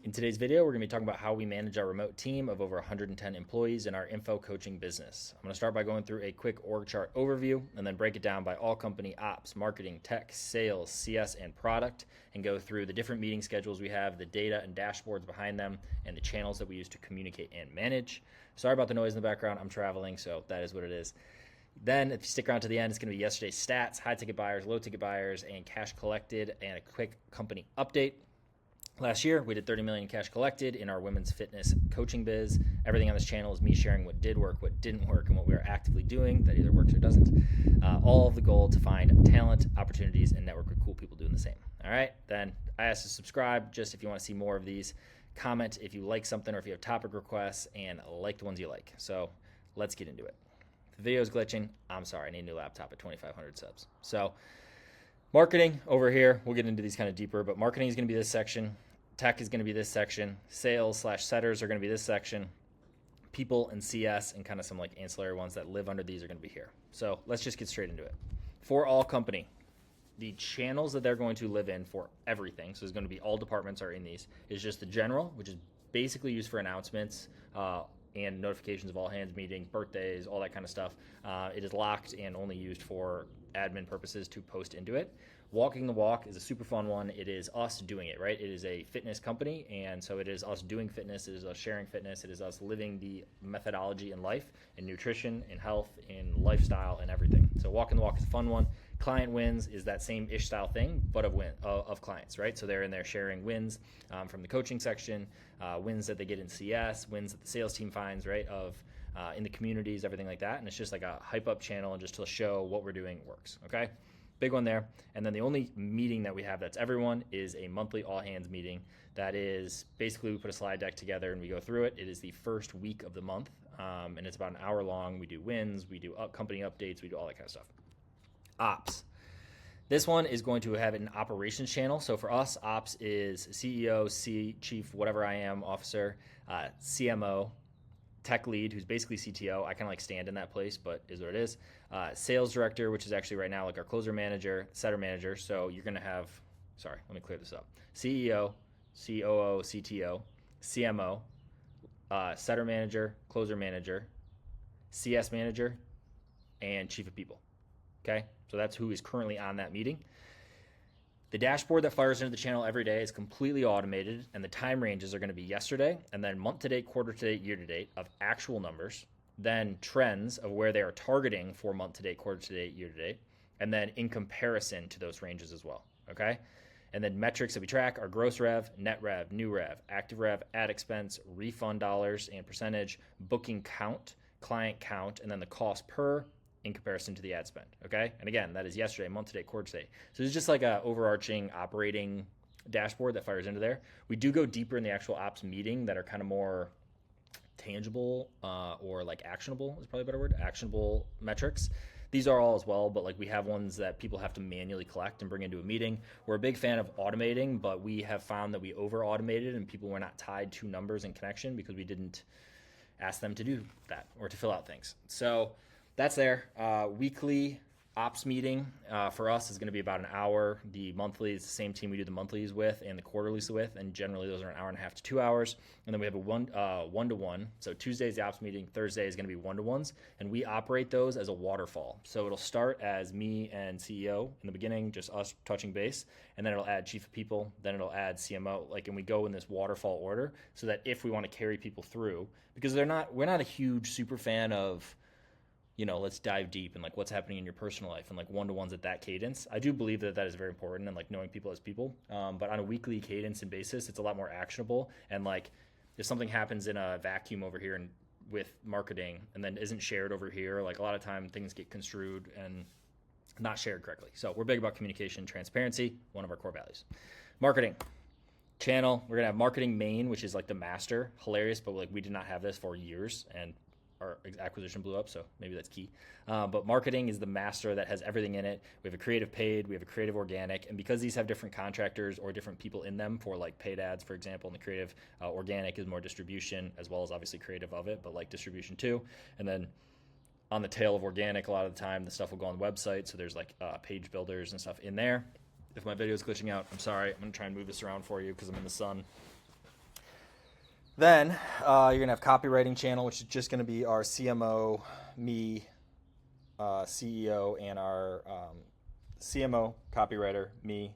In today's video, we're going to be talking about how we manage our remote team of over 110 employees in our info coaching business. I'm going to start by going through a quick org chart overview and then break it down by all company ops, marketing, tech, sales, CS, and product, and go through the different meeting schedules we have, the data and dashboards behind them, and the channels that we use to communicate and manage. Sorry about the noise in the background. I'm traveling, so that is what it is. Then, if you stick around to the end, it's going to be yesterday's stats, high ticket buyers, low ticket buyers, and cash collected, and a quick company update. Last year, we did $30 million in cash collected in our women's fitness coaching biz. Everything on this channel is me sharing what did work, what didn't work, and what we are actively doing that either works or doesn't. All of the goal to find talent, opportunities, and network with cool people doing the same. All right, then I asked to subscribe just if you want to see more of these. Comment if you like something or if you have topic requests, and like the ones you like. So let's get into it. If the video is glitching, I'm sorry. I need a new laptop at 2,500 subs. So marketing over here, we'll get into these kind of deeper, but marketing is going to be this section. Tech is going to be this section. Sales/setters are going to be this section. People and CS and kind of some like ancillary ones that live under these are going to be here. So let's just get straight into it. For all company, the channels that they're going to live in for everything, so there's going to be all departments are in these, is just the general, which is basically used for announcements and notifications of all hands meeting, birthdays, all that kind of stuff. It is locked and only used for admin purposes to post into it. Walking the walk is a super fun one. It is us doing it, right? It is a fitness company, and so it is us doing fitness. It is us sharing fitness. It is us living the methodology in life, in nutrition, in health, in lifestyle, and everything. So walking the walk is a fun one. Client wins is that same ish style thing, but of clients, right? So they're in there sharing wins from the coaching section, wins that they get in CS, wins that the sales team finds, right? In the communities, everything like that. And it's just like a hype up channel and just to show what we're doing works, okay? Big one there. And then the only meeting that we have that's everyone is a monthly all hands meeting. That is basically we put a slide deck together and we go through it. It is the first week of the month, and it's about an hour long. We do wins, we do company updates, we do all that kind of stuff. Ops. This one is going to have an operations channel. So for us, ops is CEO, chief, whatever I am, officer, CMO, tech lead, who's basically CTO. I kind of like stand in that place, but is what it is. Sales director, which is actually right now like our closer manager, setter manager. So you're going to have, sorry, let me clear this up. CEO, COO, CTO, CMO, setter manager, closer manager, CS manager, and chief of people. Okay, so that's who is currently on that meeting. The dashboard that fires into the channel every day is completely automated, and the time ranges are going to be yesterday, and then month to date, quarter to date, year to date of actual numbers, then trends of where they are targeting for month to date, quarter to date, year to date, and then in comparison to those ranges as well, okay? And then metrics that we track are gross rev, net rev, new rev, active rev, ad expense, refund dollars and percentage, booking count, client count, and then the cost per in comparison to the ad spend, okay? And again, that is yesterday, month to date, quarter to date. So it's just like a overarching operating dashboard that fires into there. We do go deeper in the actual ops meeting that are kind of more tangible or like actionable is probably a better word, actionable metrics. These are all as well, but like we have ones that people have to manually collect and bring into a meeting. We're a big fan of automating, but we have found that we over automated and people were not tied to numbers and connection because we didn't ask them to do that or to fill out things. So that's there. Weekly ops meeting for us is going to be about an hour. The monthly is the same team we do the monthlies with and the quarterlies with, and generally those are an hour and a half to 2 hours. And then we have a one-to-one. So Tuesday is the ops meeting. Thursday is going to be one-to-ones, and we operate those as a waterfall. So it'll start as me and CEO in the beginning, just us touching base, and then it'll add chief of people, then it'll add CMO, and we go in this waterfall order so that if we want to carry people through, because we're not a huge super fan of, let's dive deep and like what's happening in your personal life and like one-to-ones at that cadence. I do believe that is very important and like knowing people as people. But on a weekly cadence and basis, it's a lot more actionable. And like if something happens in a vacuum over here and with marketing and then isn't shared over here, like a lot of time things get construed and not shared correctly. So we're big about communication, transparency, one of our core values. Marketing channel, we're gonna have marketing main, which is like the master. Hilarious, but like we did not have this for years and our acquisition blew up, so maybe that's key. But marketing is the master that has everything in it. We have a creative paid, we have a creative organic, and because these have different contractors or different people in them for like paid ads, for example, and the creative organic is more distribution as well as obviously creative of it, but like distribution too. And then on the tail of organic, a lot of the time the stuff will go on the website, so there's like page builders and stuff in there. If my video is glitching out, I'm sorry. I'm going to try and move this around for you because I'm in the sun. Then you're going to have copywriting channel, which is just going to be our CMO, me, CEO, and our CMO, copywriter, me,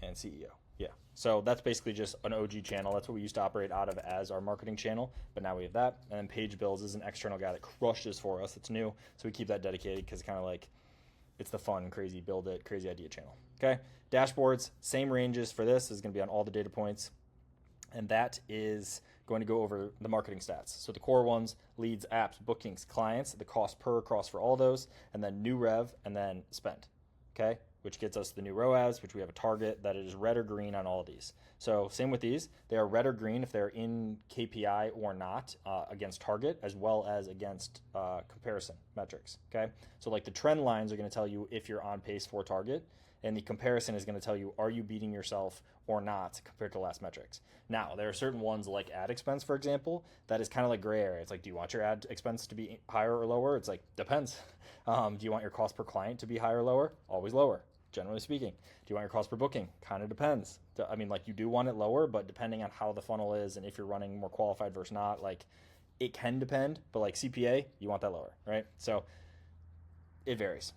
and CEO. Yeah. So that's basically just an OG channel. That's what we used to operate out of as our marketing channel, but now we have that. And then Page Bills is an external guy that crushes for us. It's new, so we keep that dedicated because kind of like it's the fun, crazy, build it, crazy idea channel. Okay. Dashboards, same ranges for this. Is going to be on all the data points. And that is going to go over the marketing stats. So the core ones, leads, apps, bookings, clients, the cost per across for all those, and then new rev, and then spend, okay? Which gets us the new ROAS, which we have a target that is red or green on all of these. So same with these. They are red or green if they're in KPI or not against target, as well as against comparison metrics, okay? So like the trend lines are going to tell you if you're on pace for target, and the comparison is going to tell you, are you beating yourself or not compared to last metrics? Now, there are certain ones like ad expense, for example, that is kind of like gray area. It's like, do you want your ad expense to be higher or lower? It's like, depends. Do you want your cost per client to be higher or lower? Always lower, generally speaking. Do you want your cost per booking? Kind of depends. I mean, like you do want it lower, but depending on how the funnel is and if you're running more qualified versus not, like it can depend, but like CPA, you want that lower, right? So it varies.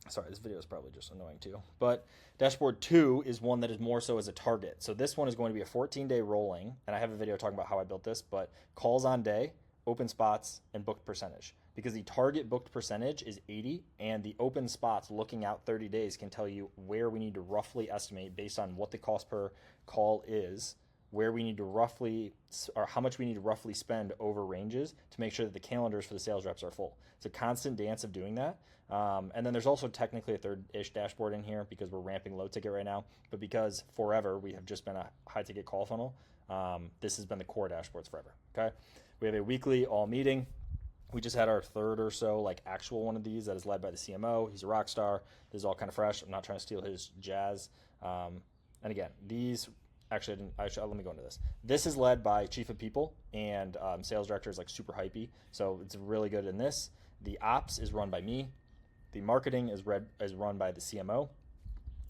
Sorry, this video is probably just annoying too. But dashboard 2 is one that is more so as a target. So this one is going to be a 14-day rolling, and I have a video talking about how I built this, but calls on day, open spots, and booked percentage. Because the target booked percentage is 80, and the open spots looking out 30 days can tell you where we need to roughly estimate based on what the cost per call is, where we need to roughly, or how much we need to roughly spend over ranges to make sure that the calendars for the sales reps are full. It's a constant dance of doing that. And then there's also technically a third-ish dashboard in here because we're ramping low ticket right now. But because forever we have just been a high ticket call funnel, this has been the core dashboards forever. Okay, we have a weekly all meeting. We just had our third or so like actual one of these that is led by the CMO. He's a rock star. This is all kind of fresh. I'm not trying to steal his jazz. And again, these actually, let me go into this. This is led by Chief of People, and Sales Director is like super hypey, so it's really good in this. The Ops is run by me. The Marketing is run by the CMO.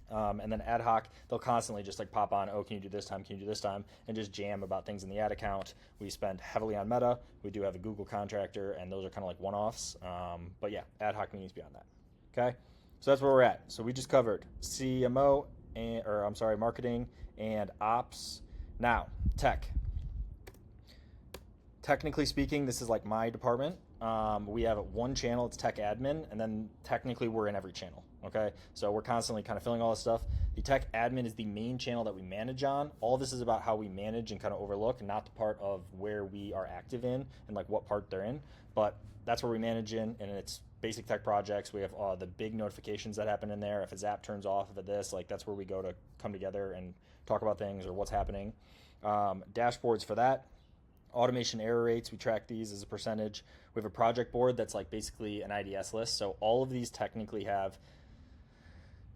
And then ad hoc, they'll constantly just like pop on, oh, can you do this time, can you do this time, and just jam about things in the ad account. We spend heavily on Meta. We do have a Google contractor, and those are kind of like one-offs. But yeah, ad hoc meetings beyond that. Okay, so that's where we're at. So we just covered CMO, marketing and ops. Now, tech. Technically speaking, this is like my department. We have one channel, it's tech admin, and then technically we're in every channel, okay? So we're constantly kind of filling all this stuff. The tech admin is the main channel that we manage on. All of this is about how we manage and kind of overlook, not the part of where we are active in and like what part they're in, but that's where we manage in, and it's basic tech projects. We have the big notifications that happen in there. If a Zap turns off, if this, like that's where we go to come together and talk about things or what's happening. Dashboards for that. Automation error rates, we track these as a percentage. We have a project board that's like basically an IDS list. So all of these technically have,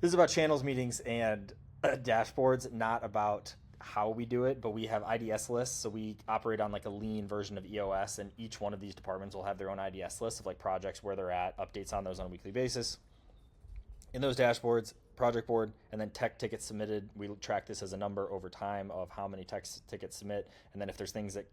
this is about channels, meetings, and dashboards, not about how we do it, but we have IDS lists. So we operate on like a lean version of EOS, and each one of these departments will have their own IDS list of like projects, where they're at, updates on those on a weekly basis. In those dashboards, project board, and then tech tickets submitted, we track this as a number over time of how many tech tickets submit, and then if there's things that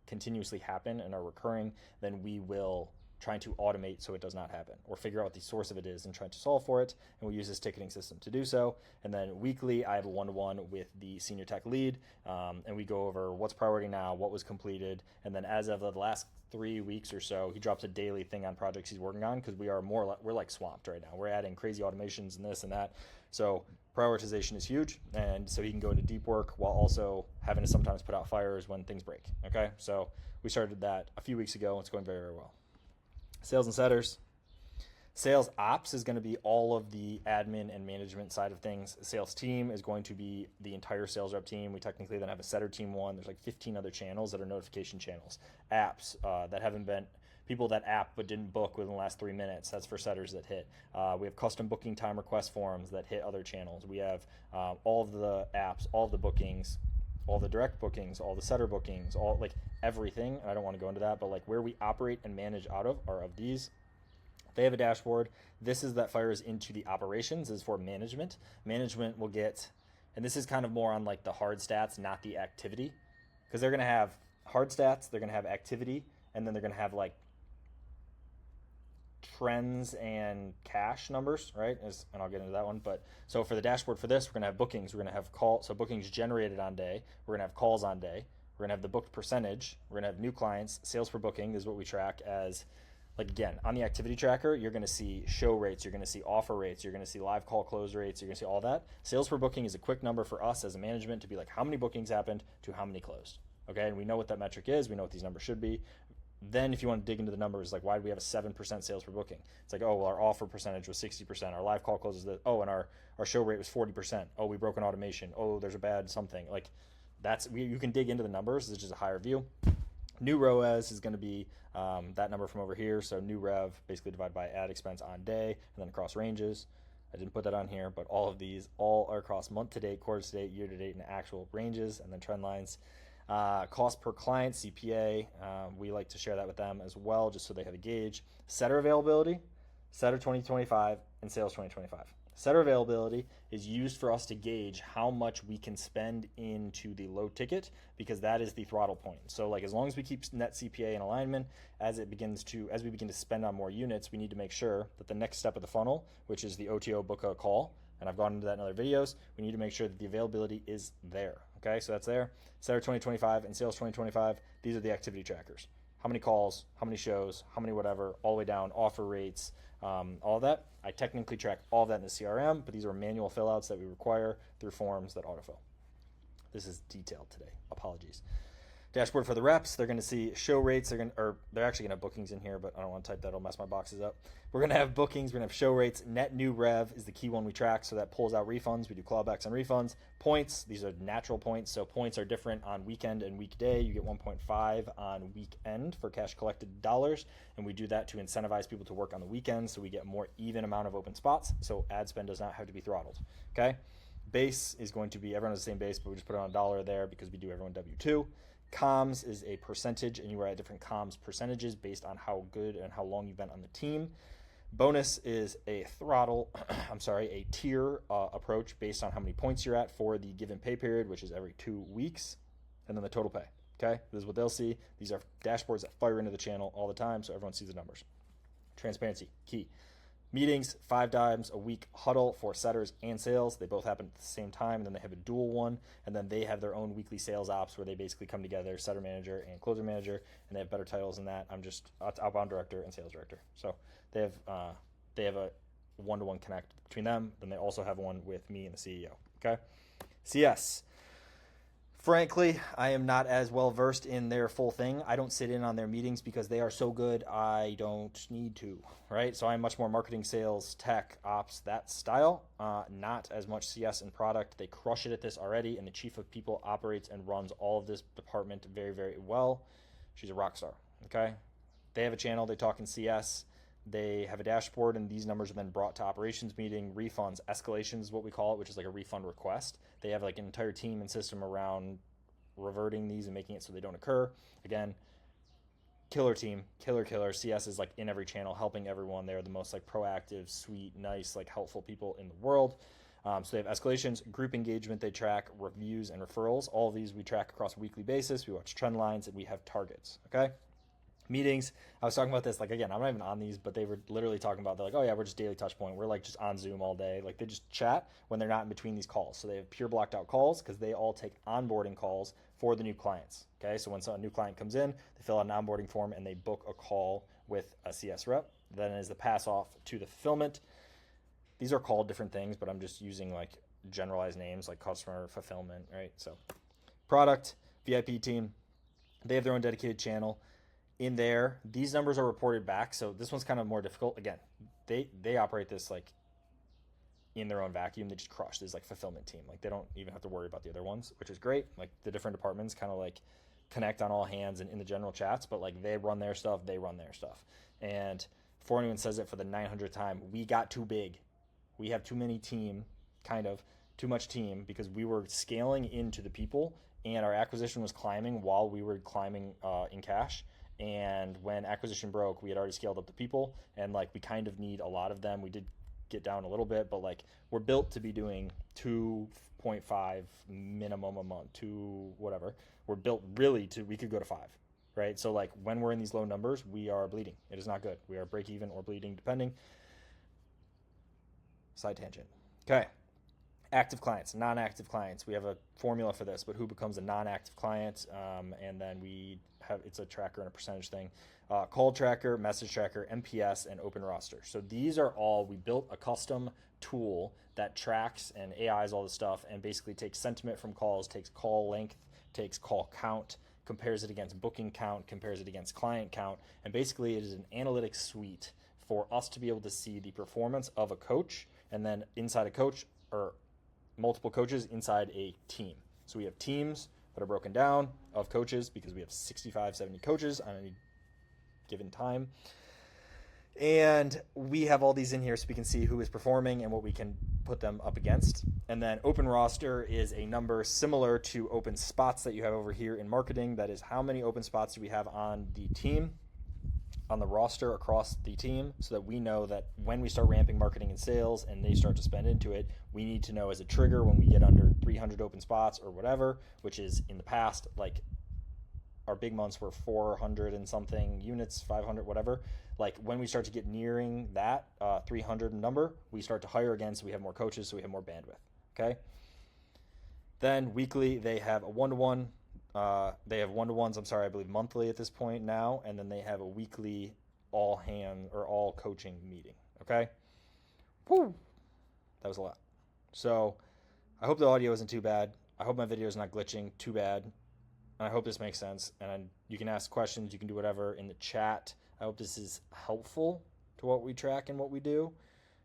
continuously happen and are recurring, then we will try to automate so it does not happen, or figure out what the source of it is and try to solve for it, and we use this ticketing system to do so. And then weekly, I have a one-to-one with the senior tech lead, and we go over what's priority now, what was completed, and then as of the last 3 weeks or so, he drops a daily thing on projects he's working on, because we're like swamped right now. We're adding crazy automations and this and that, so prioritization is huge, and so he can go into deep work while also having to sometimes put out fires when things break. Okay, so we started that a few weeks ago. It's going very, very well. Sales and setters. Sales ops is going to be all of the admin and management side of things. Sales team is going to be the entire sales rep team. We technically then have a setter team one. There's like 15 other channels that are notification channels. Apps that haven't been, people that app but didn't book within the last 3 minutes, that's for setters that hit. We have custom booking time request forms that hit other channels. We have all of the apps, all of the bookings, all the direct bookings, all the setter bookings, all like everything. I don't want to go into that, but like where we operate and manage out of are of these. They have a dashboard. This is that fires into the operations. This is for management. Management will get And this is kind of more on like the hard stats, not the activity, because they're going to have hard stats, they're going to have activity, and then they're going to have like trends and cash numbers, right? And I'll get into that one. But so for the dashboard for this, we're going to have bookings, we're going to have so bookings generated on day, we're going to have calls on day, we're going to have the booked percentage, we're going to have new clients, sales per booking is what we track as, like, again, on the activity tracker, you're going to see show rates, you're going to see offer rates, you're going to see live call close rates, you're going to see all that. Sales per booking is a quick number for us as a management to be like how many bookings happened to how many closed. Okay, and we know what that metric is, we know what these numbers should be. Then if you want to dig into the numbers, like why do we have a 7% sales per booking? It's like, oh, well, our offer percentage was 60%, our live call closes, and our show rate was 40%. Oh, we broke an automation. Oh, there's a bad something. Like you can dig into the numbers. This is just a higher view. New ROAS is going to be that number from over here. So new rev basically divided by ad expense on day and then across ranges. I didn't put that on here, but all of these all are across month to date, quarter to date, year to date, and actual ranges, and then trend lines. Cost per client, CPA, we like to share that with them as well, just so they have a gauge. Setter availability, Setter 2025, and Sales 2025. Setter availability is used for us to gauge how much we can spend into the low ticket, because that is the throttle point. So like as long as we keep net CPA in alignment, as we begin to spend on more units, we need to make sure that the next step of the funnel, which is the OTO book a call, and I've gone into that in other videos, we need to make sure that the availability is there. Okay, so that's there. Setter 2025 and Sales 2025, these are the activity trackers. How many calls, how many shows, how many whatever, all the way down, offer rates, all of that. I technically track all of that in the CRM, but these are manual fill-outs that we require through forms that autofill. This is detailed today. Apologies. Dashboard for the reps, they're going to see show rates. They're actually going to have bookings in here, but I don't want to type that. It'll mess my boxes up. We're going to have bookings. We're going to have show rates. Net new rev is the key one we track, so that pulls out refunds. We do clawbacks on refunds. Points, these are natural points, so points are different on weekend and weekday. You get 1.5 on weekend for cash collected dollars, and we do that to incentivize people to work on the weekends, so we get more even amount of open spots, so ad spend does not have to be throttled. Okay, base is going to be, everyone has the same base, but we just put it on $1 there because we do everyone W2. Comms is a percentage, and you are at different comms percentages based on how good and how long you've been on the team. Bonus is a a tier approach based on how many points you're at for the given pay period, which is every 2 weeks, and then the total pay. Okay, this is what they'll see. These are dashboards that fire into the channel all the time, so everyone sees the numbers. Transparency, key. Meetings, 5 times a week huddle for setters and sales. They both happen at the same time, and then they have a dual one, and then they have their own weekly sales ops where they basically come together, setter manager and closer manager, and they have better titles than that. I'm just outbound director and sales director. So they have a one-to-one connect between them. Then they also have one with me and the CEO. Okay, CS. Frankly, I am not as well versed in their full thing. I don't sit in on their meetings because they are so good. I don't need to, right? So I'm much more marketing, sales, tech, ops, that style. Not as much CS and product. They crush it at this already, and the chief of people operates and runs all of this department very, very well. She's a rock star, okay? They have a channel. They talk in CS. They have a dashboard, and these numbers are then brought to operations meeting. Refunds, escalations, what we call it, which is like a refund request. They have like an entire team and system around reverting these and making it so they don't occur. Again, killer team, killer. CS is like in every channel, helping everyone. They're the most like proactive, sweet, nice, like helpful people in the world. So they have escalations, group engagement, they track reviews and referrals. All of these we track across a weekly basis. We watch trend lines, and we have targets, okay? Meetings, I was talking about this, like, again, I'm not even on these, but they were literally talking about, they're like, oh yeah, we're just daily touch point. We're like just on Zoom all day. Like they just chat when they're not in between these calls. So they have pure blocked out calls because they all take onboarding calls for the new clients. Okay, so when a new client comes in, they fill out an onboarding form and they book a call with a CS rep. Then is the pass off to the fulfillment. These are called different things, but I'm just using like generalized names like customer fulfillment, right? So product, VIP team, they have their own dedicated channel. In there, these numbers are reported back, so this one's kind of more difficult. Again, they operate this like in their own vacuum. They just crush this like fulfillment team. Like they don't even have to worry about the other ones, which is great. Like the different departments kind of like connect on all hands and in the general chats, but like they run their stuff. And before anyone says it for the 900th time, we got too big. We have too many team, kind of too much team, because we were scaling into the people, and our acquisition was climbing while we were climbing in cash. And when acquisition broke, we had already scaled up the people, and like we kind of need a lot of them. We did get down a little bit, but like we're built to be doing 2.5 minimum a month, 2 whatever. We're built really to, we could go to 5, right? So like when we're in these low numbers, we are bleeding. It is not good. We are break even or bleeding depending. Side tangent. Okay. Active clients, non-active clients. We have a formula for this, but who becomes a non-active client? And then it's a tracker and a percentage thing. Call tracker, message tracker, MPS, and open roster. So these are all, we built a custom tool that tracks and AIs all this stuff and basically takes sentiment from calls, takes call length, takes call count, compares it against booking count, compares it against client count. And basically it is an analytics suite for us to be able to see the performance of a coach, and then inside a coach or multiple coaches inside a team. So we have teams that are broken down of coaches because we have 65, 70 coaches on any given time. And we have all these in here so we can see who is performing and what we can put them up against. And then open roster is a number similar to open spots that you have over here in marketing. That is how many open spots do we have on the team, on the roster across the team, so that we know that when we start ramping marketing and sales and they start to spend into it, we need to know as a trigger when we get under 300 open spots or whatever, which is in the past, like our big months were 400 and something units, 500, whatever. Like when we start to get nearing that 300 number, we start to hire again so we have more coaches, so we have more bandwidth. Okay. Then weekly, they have a one-to-one. They have one-to-ones, I believe monthly at this point now, and then they have a weekly all coaching meeting. Okay. Woo. That was a lot. So I hope the audio isn't too bad. I hope my video is not glitching too bad. And I hope this makes sense. And you can ask questions. You can do whatever in the chat. I hope this is helpful to what we track and what we do.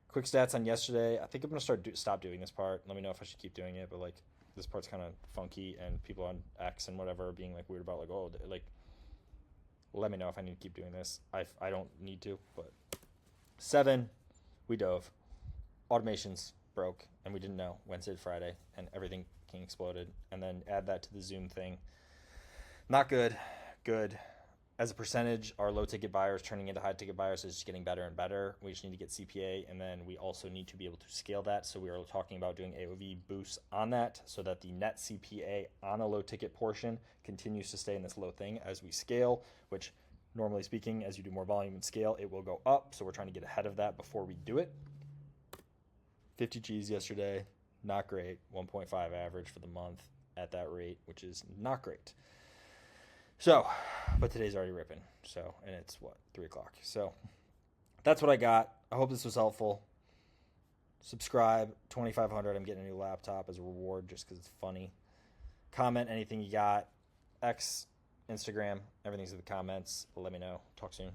Quick stats on yesterday. I think I'm going to stop doing this part. Let me know if I should keep doing it. But like this part's kind of funky, and people on X and whatever are being like weird about like, oh, like, let me know if I need to keep doing this. I don't need to. But 7, we dove. Automations broke, and we didn't know Wednesday to Friday, and everything exploded. And then add that to the Zoom thing. Not good. Good. As a percentage, our low ticket buyers turning into high ticket buyers is just getting better and better. We just need to get CPA, and then we also need to be able to scale that. So we are talking about doing AOV boosts on that so that the net CPA on a low ticket portion continues to stay in this low thing as we scale, which normally speaking, as you do more volume and scale, it will go up. So we're trying to get ahead of that before we do it. 50 G's yesterday, not great. 1.5 average for the month at that rate, which is not great. So, but today's already ripping. So, and it's 3 o'clock. So that's what I got. I hope this was helpful. Subscribe, 2,500. I'm getting a new laptop as a reward just because it's funny. Comment anything you got. X, Instagram, everything's in the comments. Let me know. Talk soon.